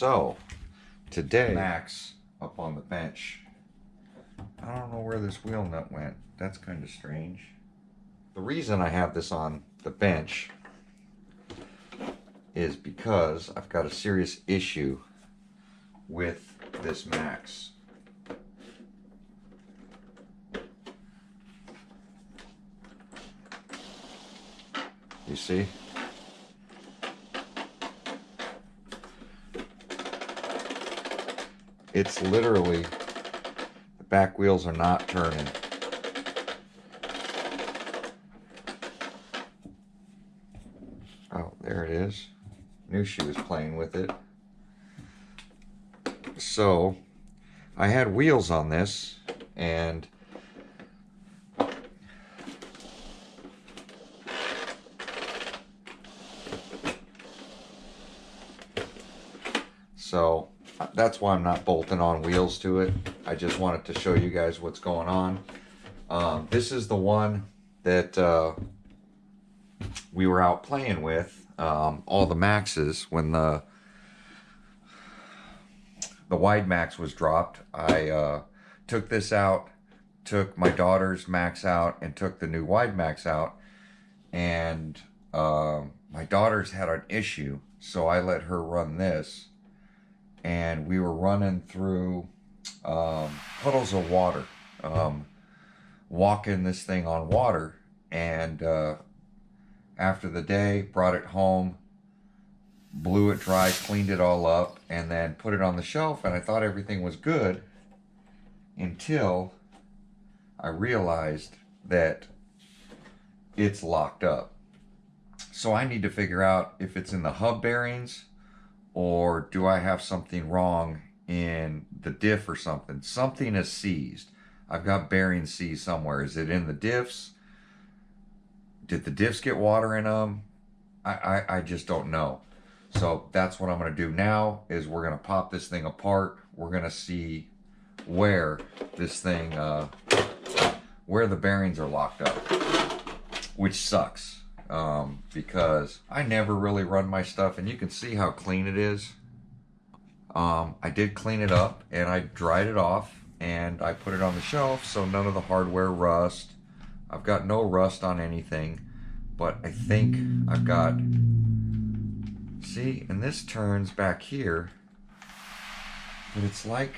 So today, Maxx up on the bench. I don't know where this wheel nut went. That's kind of strange. The reason I have this on the bench is because I've got a serious issue with this Maxx. You see? It's literally, the back wheels are not turning. Oh, there it is. Knew she was playing with it. So, I had wheels on this, and so that's why I'm not bolting on wheels to it. I just wanted to show you guys what's going on. This is the one that we were out playing with, all the Maxxes. When the Widemaxx was dropped, I took this out, took my daughter's Maxx out, and took the new Widemaxx out. And my daughter's had an issue, so I let her run this. And we were running through puddles of water, walking this thing on water. And after the day, brought it home, blew it dry, cleaned it all up, and then put it on the shelf. And I thought everything was good until I realized that it's locked up. So I need to figure out if it's in the hub bearings, or do I have something wrong in the diff or something? Something is seized. I've got bearings seized somewhere. Is it in the diffs? Did the diffs get water in them? I just don't know. So that's what I'm going to do now, is we're going to pop this thing apart. We're going to see where this thing, where the bearings are locked up, which sucks. Because I never really run my stuff, and you can see how clean it is. I did clean it up, and I dried it off, and I put it on the shelf so none of the hardware rust. I've got no rust on anything, but I think I've got, see, and this turns back here, but it's like,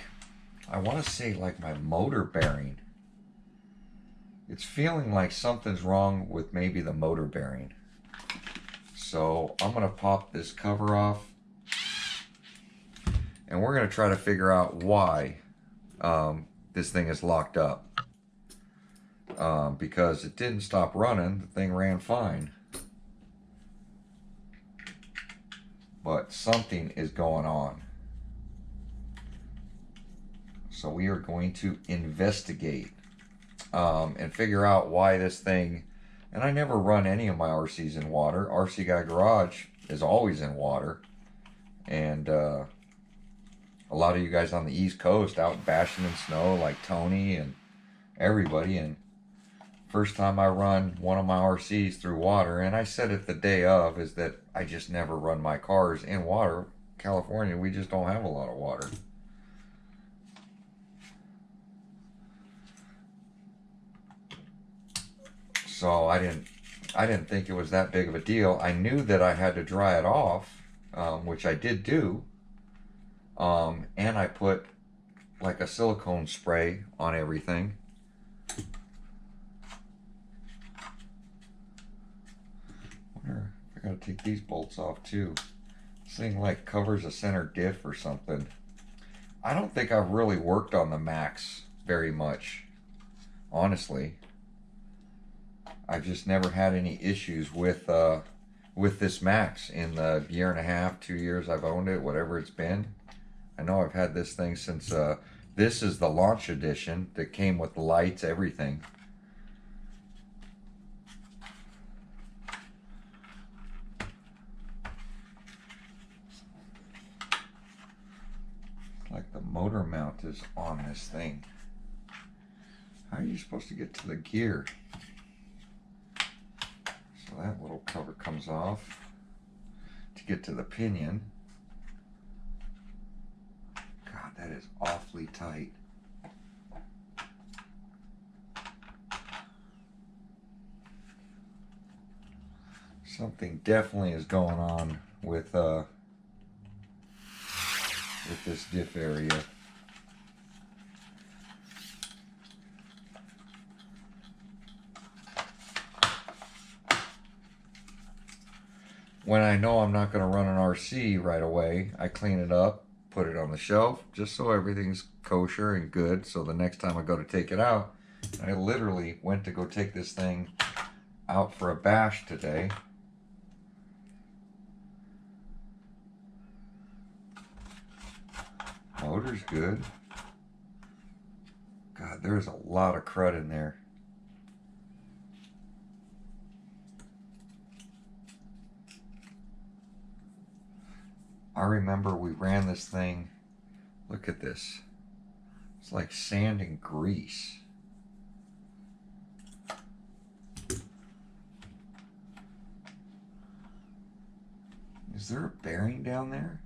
I want to say like my motor bearing. It's feeling like something's wrong with maybe the motor bearing. So I'm going to pop this cover off, and we're going to try to figure out why this thing is locked up. Because it didn't stop running. The thing ran fine. But something is going on. So we are going to investigate and figure out why this thing, and I never run any of my RCs in water. RC Guy Garage is always in water. And a lot of you guys on the East Coast out bashing in snow, like Tony and everybody. And first time I run one of my RCs through water, and I said it the day of, is that I just never run my cars in water. California, we just don't have a lot of water. So I didn't think it was that big of a deal. I knew that I had to dry it off, which I did do. And I put like a silicone spray on everything. I wonder if I gotta take these bolts off too. This thing like covers a center diff or something. I don't think I've really worked on the Maxx very much, honestly. I've just never had any issues with this Maxx in the year and a half, 2 years I've owned it, whatever it's been. I know I've had this thing since, this is the launch edition that came with lights, everything. Like the motor mount is on this thing. How are you supposed to get to the gear? So that little cover comes off to get to the pinion. That is awfully tight. Something definitely is going on with this diff area. When I know I'm not going to run an RC right away, I clean it up, put it on the shelf, just so everything's kosher and good. So the next time I go to take it out, I literally went to go take this thing out for a bash today. Motor's good. God, there's a lot of crud in there. I remember we ran this thing, look at this, it's like sand and grease. Is there a bearing down there?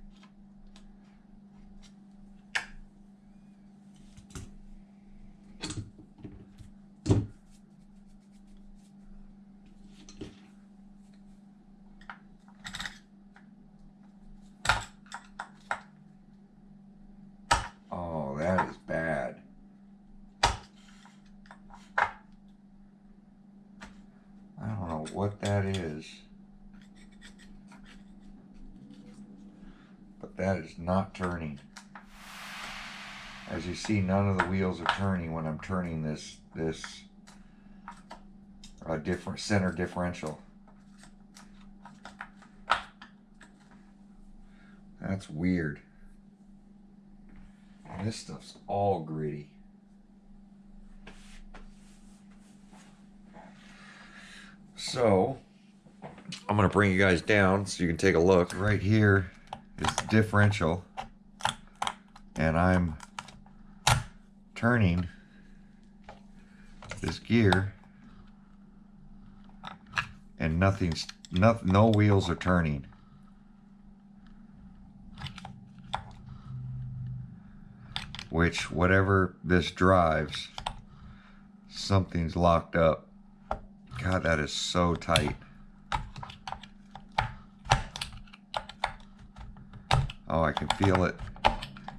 That is bad. I don't know what that is, but that is not turning. As you see, none of the wheels are turning when I'm turning this different center differential. That's weird. This stuff's all gritty. So, I'm going to bring you guys down so you can take a look. Right here is the differential. And I'm turning this gear. And no wheels are turning. Which, whatever this drives, something's locked up. God, that is so tight. Oh, I can feel it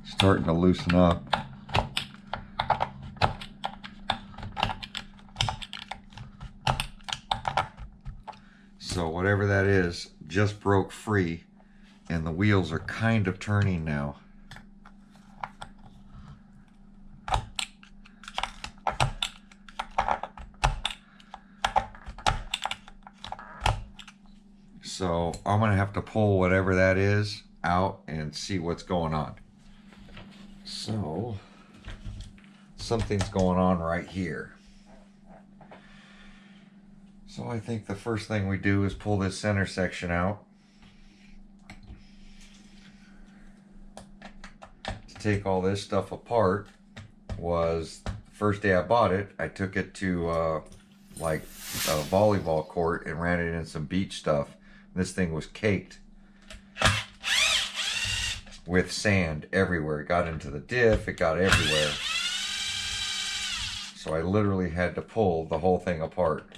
starting to loosen up. So whatever that is just broke free, and the wheels are kind of turning now. So I'm going to have to pull whatever that is out and see what's going on. So something's going on right here. So I think the first thing we do is pull this center section out. To take all this stuff apart was the first day I bought it. I took it to like a volleyball court and ran it in some beach stuff. This thing was caked with sand everywhere. It got into the diff, it got everywhere. So I literally had to pull the whole thing apart.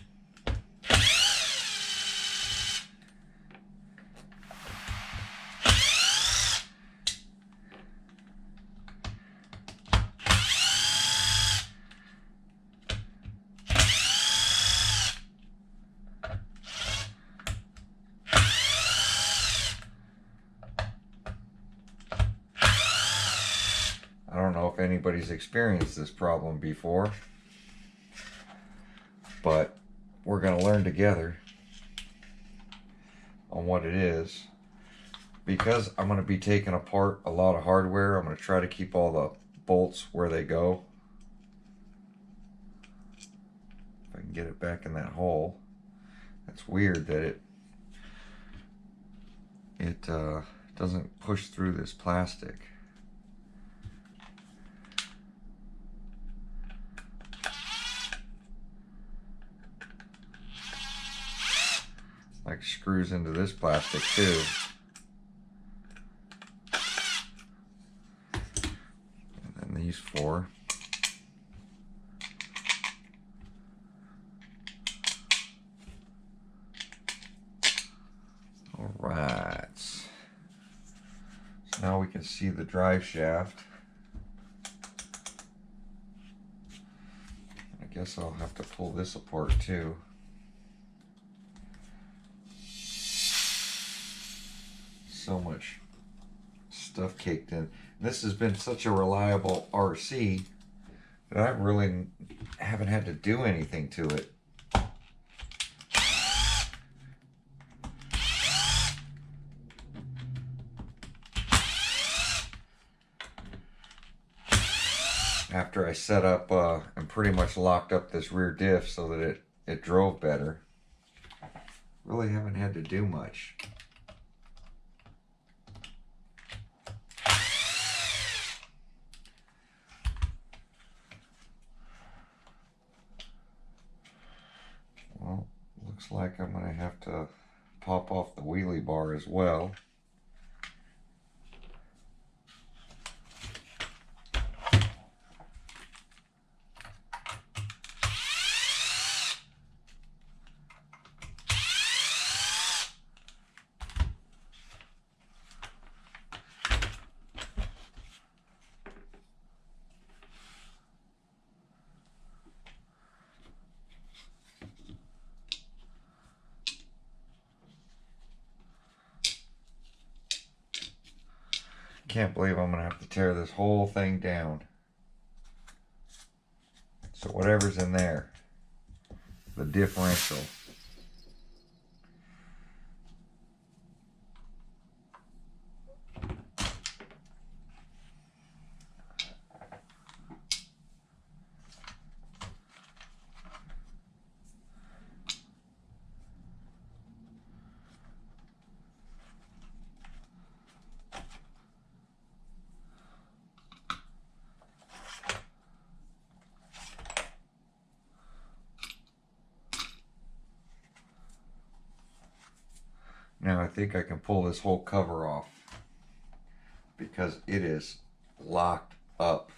I don't know if anybody's experienced this problem before, but we're going to learn together on what it is. Because I'm going to be taking apart a lot of hardware, I'm going to try to keep all the bolts where they go. If I can get it back in that hole. That's weird that it doesn't push through this plastic. Like screws into this plastic too. these for. All right. So now we can see the drive shaft. I guess I'll have to pull this apart too. So much stuff caked in. This has been such a reliable RC that I really haven't had to do anything to it. After I set up and pretty much locked up this rear diff so that it drove better. Really haven't had to do much. Well, looks like I'm going to have to pop off the wheelie bar as well. Can't believe I'm gonna have to tear this whole thing down. So whatever's in there, the differential. Now I think I can pull this whole cover off because it is locked up.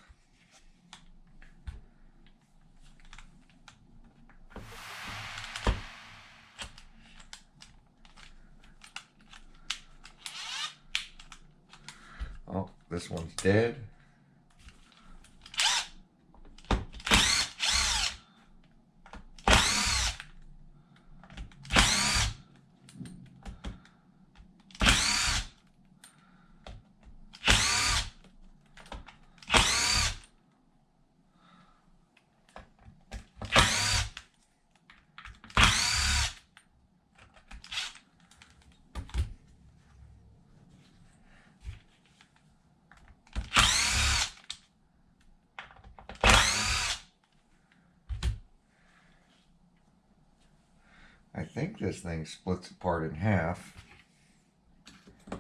Oh, this one's dead. I think this thing splits apart in half. I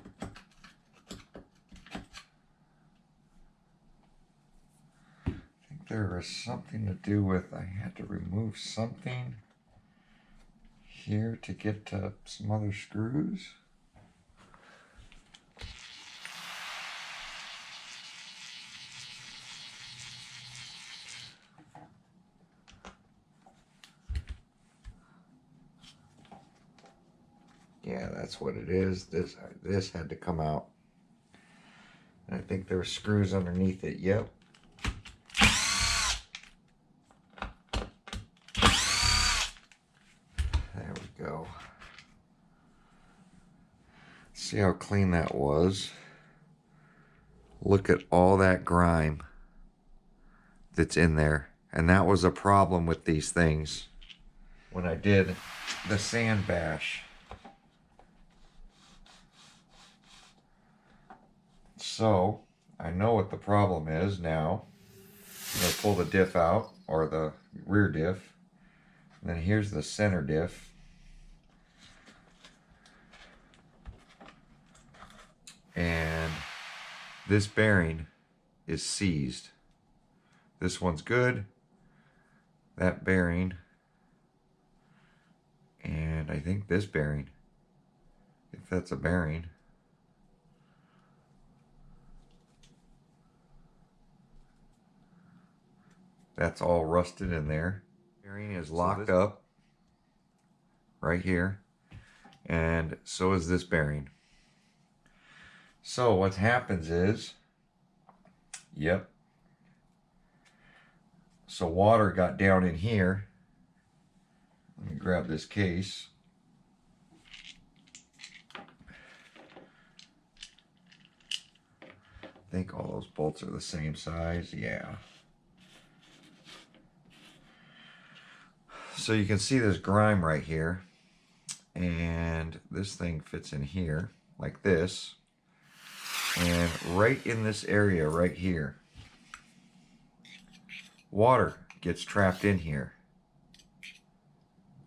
think there was something to do with, I had to remove something here to get to some other screws. Yeah, that's what it is. This had to come out. And I think there were screws underneath it. Yep. There we go. See how clean that was. Look at all that grime that's in there. And that was a problem with these things when I did the sand bash. So, I know what the problem is now. I'm going to pull the diff out, or the rear diff. And then here's the center diff. And this bearing is seized. This one's good. That bearing. And I think this bearing, if that's a bearing. That's all rusted in there. Bearing is locked up right here, and so is this bearing. So what happens is, yep, so water got down in here. Let me grab this case. I think all those bolts are the same size, yeah. So you can see this grime right here, and this thing fits in here like this, and right in this area right here, water gets trapped in here.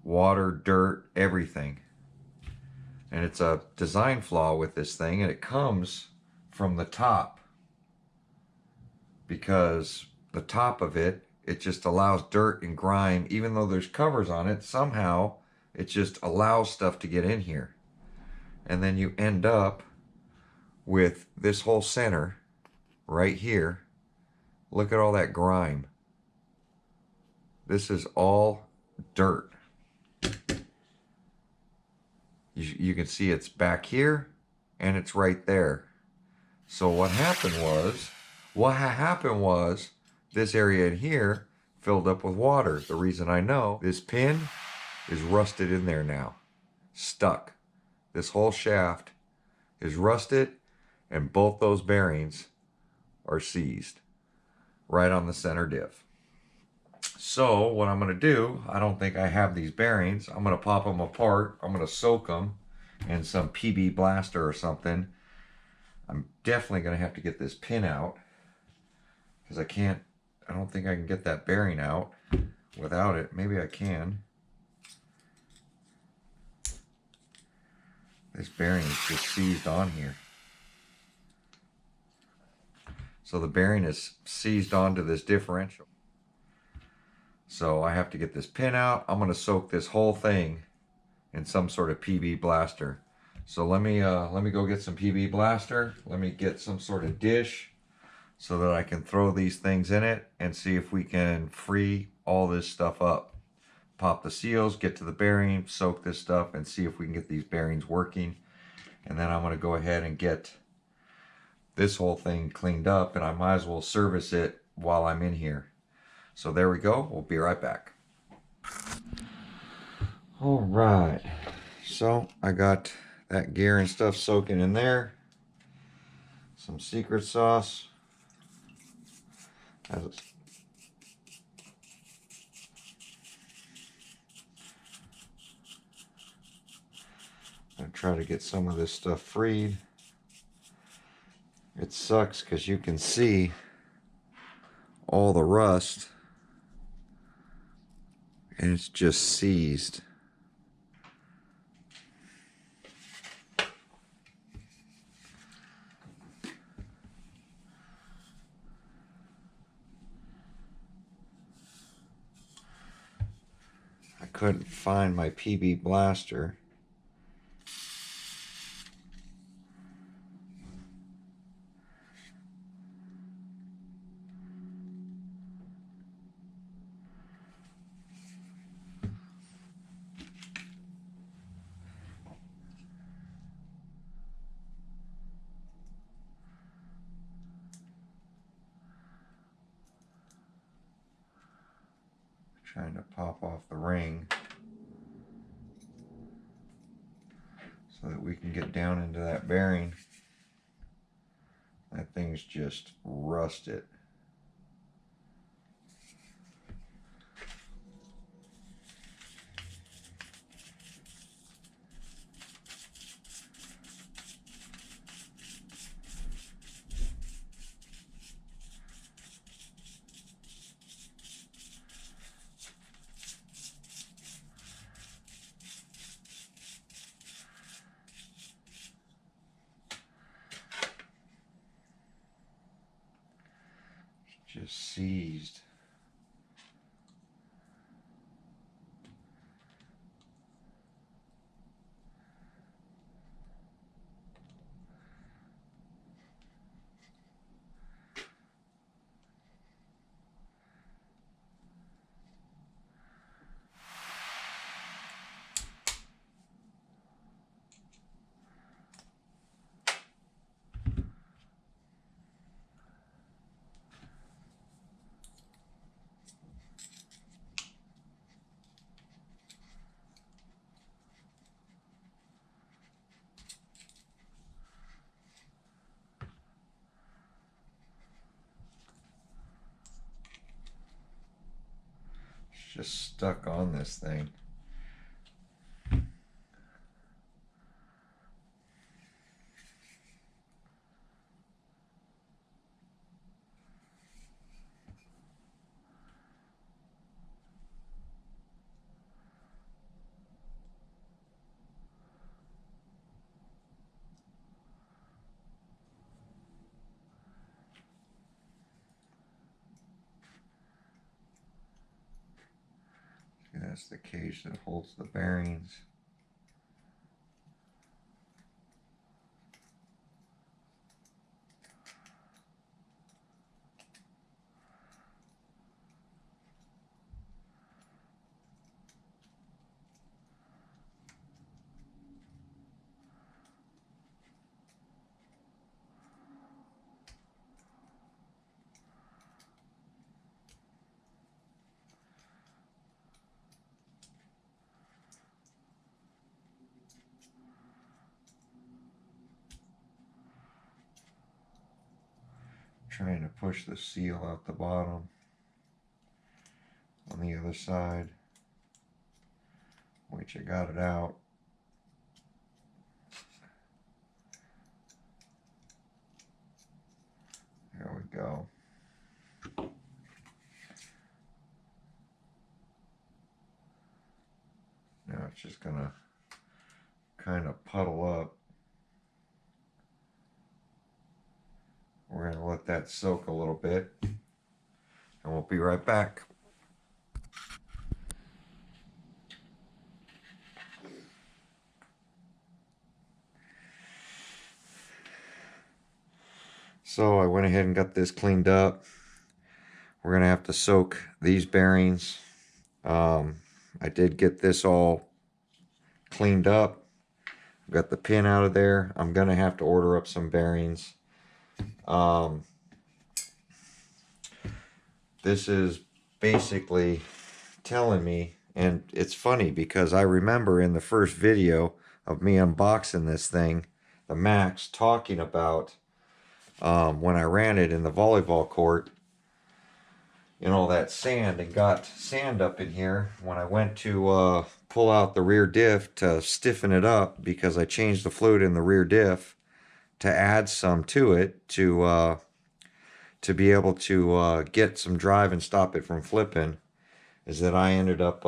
Water, dirt, everything. And it's a design flaw with this thing, and it comes from the top, because the top of it just allows dirt and grime. Even though there's covers on it, somehow it just allows stuff to get in here. And then you end up with this whole center right here. Look at all that grime. This is all dirt. You can see it's back here and it's right there. So what happened was this area in here filled up with water. The reason I know, this pin is rusted in there now, stuck. This whole shaft is rusted, and both those bearings are seized right on the center diff. So what I'm going to do, I don't think I have these bearings. I'm going to pop them apart. I'm going to soak them in some PB Blaster or something. I'm definitely going to have to get this pin out, because I don't think I can get that bearing out without it. Maybe I can. This bearing is just seized on here. So the bearing is seized onto this differential. So I have to get this pin out. I'm going to soak this whole thing in some sort of PB Blaster. So let me go get some PB Blaster. Let me get some sort of dish so that I can throw these things in it and see if we can free all this stuff up. Pop the seals, get to the bearing, soak this stuff, and see if we can get these bearings working. And then I'm going to go ahead and get this whole thing cleaned up, and I might as well service it while I'm in here. So there we go. We'll be right back. All right. So I got that gear and stuff soaking in there. Some secret sauce. I try to get some of this stuff freed. It sucks because you can see all the rust, and it's just seized. I couldn't find my PB Blaster. Trying to pop off the ring so that we can get down into that bearing. That thing's just rusted. Just seized. just stuck on this thing. That's the cage that holds the bearings. Trying to push the seal out the bottom on the other side, which I got it out. There we go. Now it's just gonna kind of puddle up. We're gonna let that soak a little bit, and we'll be right back. So I went ahead and got this cleaned up. We're gonna have to soak these bearings. I did get this all cleaned up. Got the pin out of there. I'm gonna have to order up some bearings. This is basically telling me, and it's funny because I remember in the first video of me unboxing this thing, the Maxx, talking about when I ran it in the volleyball court in all that sand and got sand up in here. When I went to pull out the rear diff to stiffen it up, because I changed the fluid in the rear diff to add some to it to be able to get some drive and stop it from flipping, is that I ended up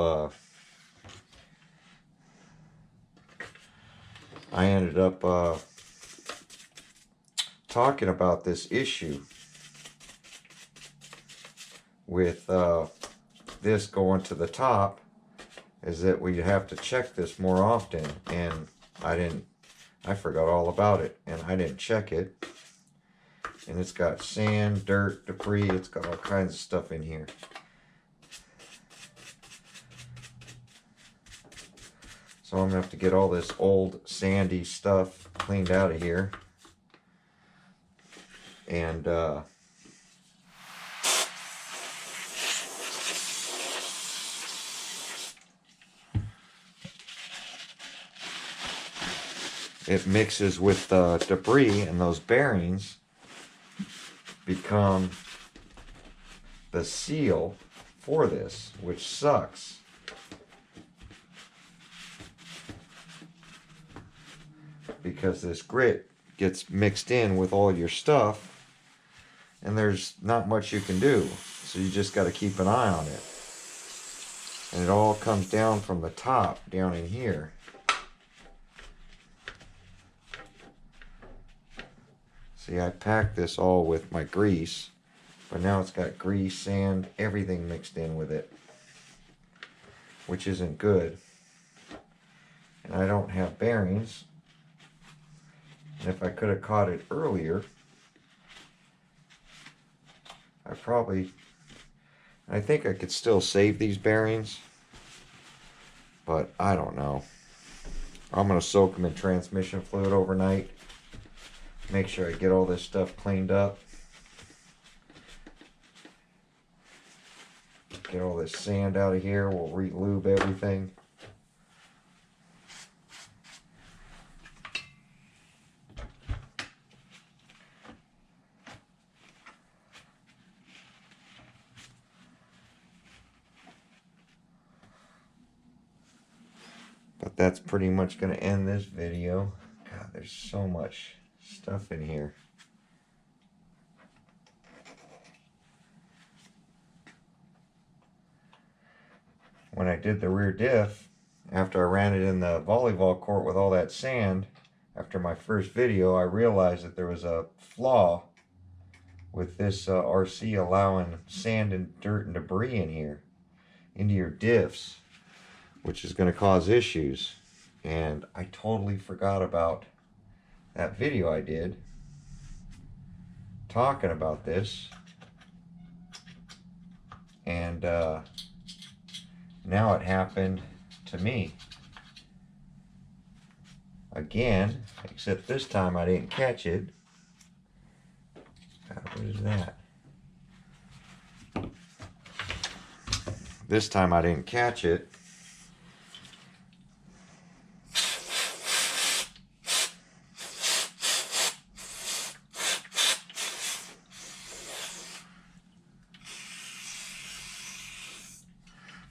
talking about this issue with this going to the top, is that we have to check this more often, and I forgot all about it, and I didn't check it. And it's got sand, dirt, debris, it's got all kinds of stuff in here. So I'm gonna have to get all this old sandy stuff cleaned out of here. And it mixes with the debris, and those bearings become the seal for this, which sucks. Because this grit gets mixed in with all your stuff, and there's not much you can do. So you just got to keep an eye on it. And it all comes down from the top, down in here. See, I packed this all with my grease, but now it's got grease, sand, everything mixed in with it, which isn't good. And I don't have bearings. And if I could have caught it earlier, I think I could still save these bearings, but I don't know. I'm going to soak them in transmission fluid overnight. Make sure I get all this stuff cleaned up. Get all this sand out of here. We'll re-lube everything. But that's pretty much going to end this video. God, there's so much stuff in here. When I did the rear diff, after I ran it in the volleyball court with all that sand, after my first video, I realized that there was a flaw with this RC allowing sand and dirt and debris in here, into your diffs, which is going to cause issues. And I totally forgot about that video I did talking about this. And now it happened to me again, except this time I didn't catch it. God, what is that? This time I didn't catch it.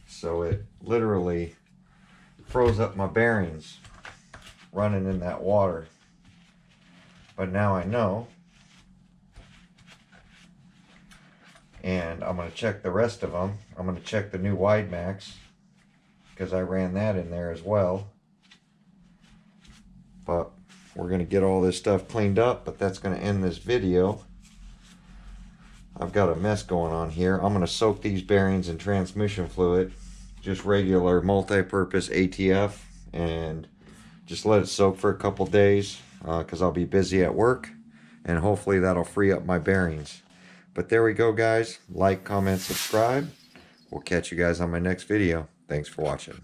So it literally froze up my bearings running in that water. But now I know. And I'm going to check the rest of them. I'm going to check the new Widemaxx, because I ran that in there as well. But we're going to get all this stuff cleaned up, but that's going to end this video. I've got a mess going on here. I'm going to soak these bearings in transmission fluid, just regular multi-purpose ATF, and just let it soak for a couple days, because I'll be busy at work, and hopefully that'll free up my bearings. But there we go, guys. Like, comment, subscribe. We'll catch you guys on my next video. Thanks for watching.